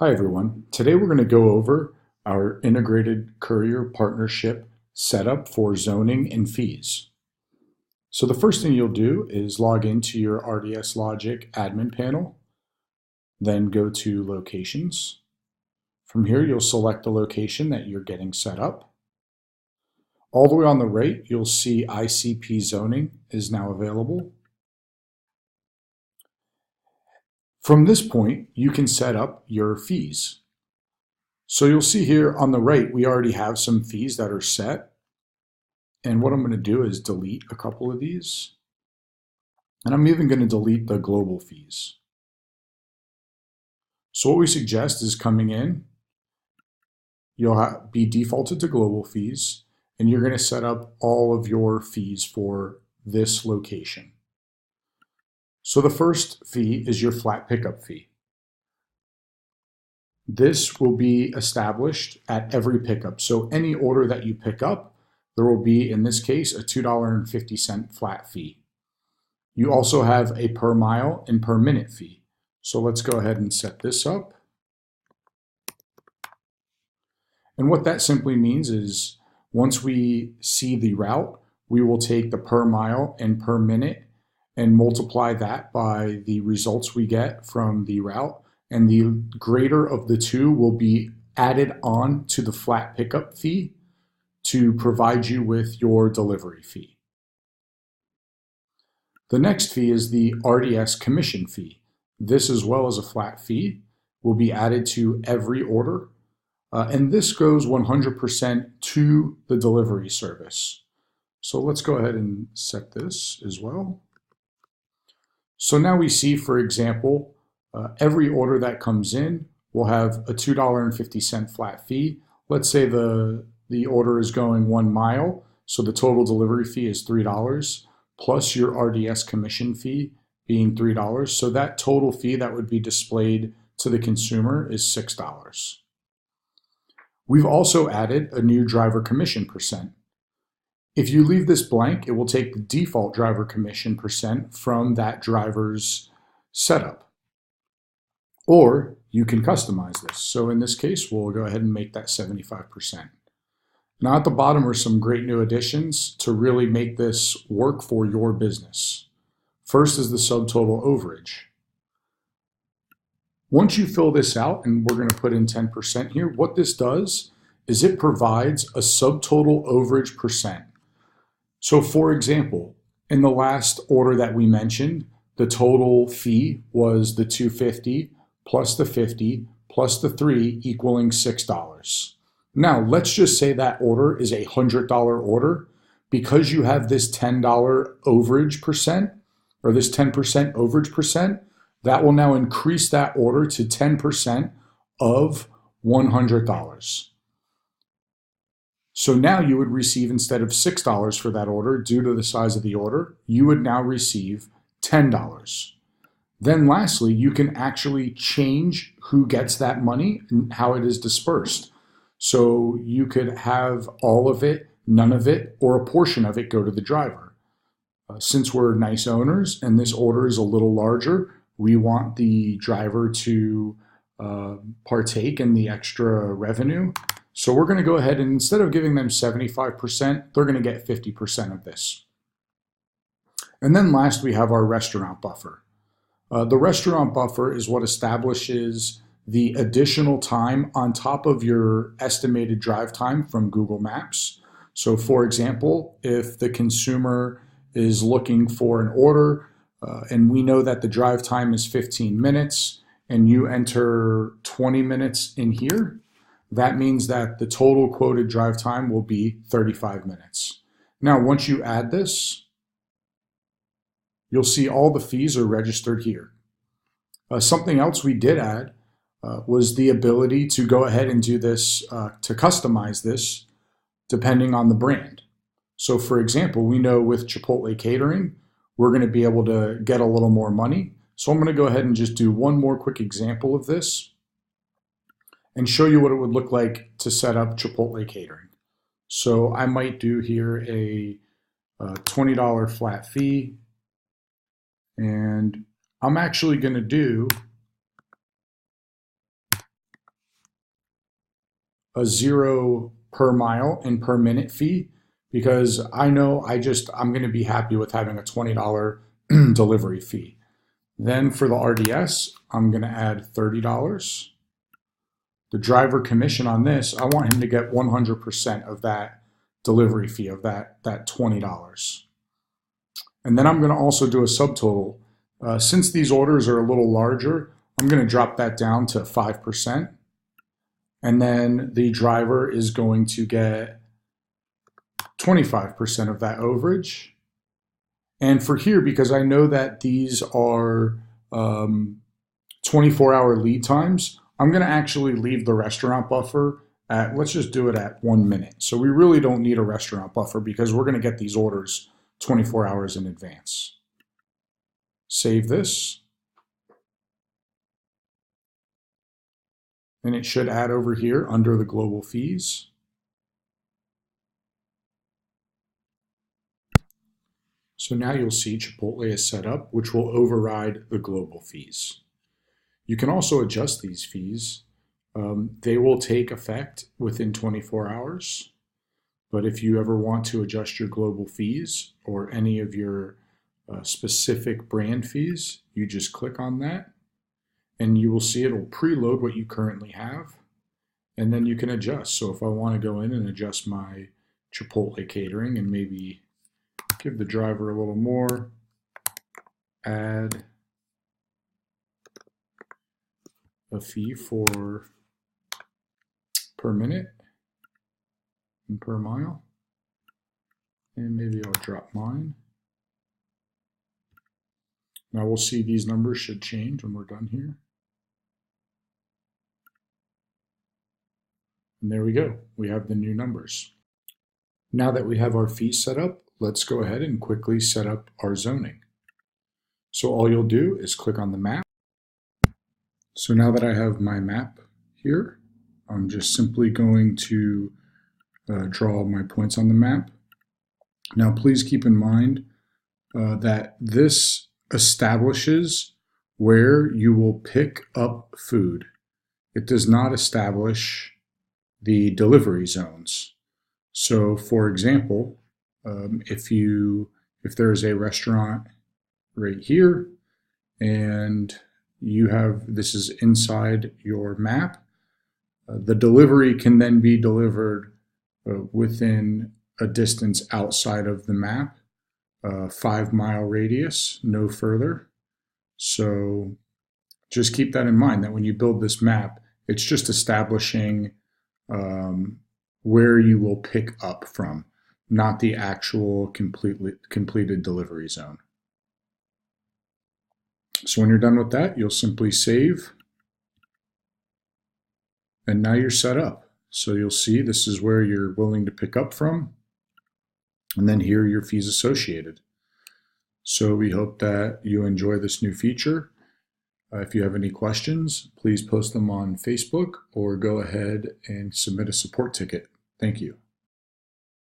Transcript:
Hi everyone. Today we're going to go over our integrated courier partnership setup for zoning and fees. So the first thing you'll do is log into your RDS Logic admin panel, then go to locations. From here you'll select the location that you're getting set up. All the way on the right you'll see ICP zoning is now available. From this point you can set up your fees. So you'll see here on the right, we already have some fees that are set. And what I'm going to do is delete a couple of these. And I'm even going to delete the global fees. So what we suggest is coming in, you'll be defaulted to global fees, and you're going to set up all of your fees for this location. So the first fee is your flat pickup fee. This will be established at every pickup. So any order that you pick up, there will be, in this case, a $2.50 flat fee. You also have a per mile and per minute fee. So let's go ahead and set this up. And what that simply means is once we see the route, we will take the per mile and per minute and multiply that by the results we get from the route. And the greater of the two will be added on to the flat pickup fee to provide you with your delivery fee. The next fee is the RDS commission fee. This, as well as a flat fee, will be added to every order. And this goes 100% to the delivery service. So let's go ahead and set this as well. So now we see, for example, every order that comes in will have a $2.50 flat fee. Let's say the order is going 1 mile, so the total delivery fee is $3, plus your RDS commission fee being $3. So that total fee that would be displayed to the consumer is $6. We've also added a new driver commission percent. If you leave this blank, it will take the default driver commission percent from that driver's setup. Or you can customize this. So in this case, we'll go ahead and make that 75%. Now at the bottom are some great new additions to really make this work for your business. First is the subtotal overage. Once you fill this out, and we're going to put in 10% here, what this does is it provides a subtotal overage percent. So for example, in the last order that we mentioned, the total fee was the $2.50 plus the $50 plus the $3 equaling $6. Now, let's just say that order is a $100 order. Because you have this $10 overage percent, or this 10% overage percent, that will now increase that order to 10% of $100. So now you would receive, instead of $6 for that order, due to the size of the order, you would now receive $10. Then lastly, you can actually change who gets that money and how it is dispersed. So you could have all of it, none of it, or a portion of it go to the driver. Since we're nice owners and this order is a little larger, we want the driver to partake in the extra revenue. So we're going to go ahead and instead of giving them 75%, they're going to get 50% of this. And then last, we have our restaurant buffer. The restaurant buffer is what establishes the additional time on top of your estimated drive time from Google Maps. So for example, if the consumer is looking for an order and we know that the drive time is 15 minutes and you enter 20 minutes in here, that means that the total quoted drive time will be 35 minutes. Now, once you add this, you'll see all the fees are registered here. Something else we did add was the ability to go ahead and do this, to customize this depending on the brand. So for example, we know with Chipotle Catering, we're going to be able to get a little more money. So I'm going to go ahead and just do one more quick example of this and show you what it would look like to set up Chipotle Catering. So I might do here a $20 flat fee, and I'm actually going to do a 0 per mile and per minute fee because I know I'm going to be happy with having a $20 delivery fee. Then for the RDS, I'm going to add $30. The driver commission on this, I want him to get 100% of that delivery fee of that $20. And then I'm going to also do a subtotal. Since these orders are a little larger, I'm going to drop that down to 5%. And then the driver is going to get 25% of that overage. And for here, because I know that these are 24-hour lead times, I'm going to actually leave the restaurant buffer at, let's just do it at 1 minute. So we really don't need a restaurant buffer because we're going to get these orders 24 hours in advance. Save this. And it should add over here under the global fees. So now you'll see Chipotle is set up, which will override the global fees. You can also adjust these fees. They will take effect within 24 hours. But if you ever want to adjust your global fees or any of your specific brand fees, you just click on that and you will see it'll preload what you currently have. And then you can adjust. So if I want to go in and adjust my Chipotle catering and maybe give the driver a little more, add a fee for per minute and per mile, and maybe I'll drop mine. Now we'll see these numbers should change when we're done here. And there we go, we have the new numbers. Now that we have our fees set up, let's go ahead and quickly set up our zoning. So all you'll do is click on the map. So now that I have my map here, I'm just simply going to draw my points on the map. Now please keep in mind that this establishes where you will pick up food. It does not establish the delivery zones. So for example, if there's a restaurant right here and this is inside your map, the delivery can then be delivered within a distance outside of the map, 5-mile radius, no further. So just keep that in mind, that when you build this map, it's just establishing where you will pick up from, not the actual completed delivery zone. So when you're done with that, you'll simply save. And now you're set up. So you'll see this is where you're willing to pick up from. And then here are your fees associated. So we hope that you enjoy this new feature. If you have any questions, please post them on Facebook or go ahead and submit a support ticket. Thank you.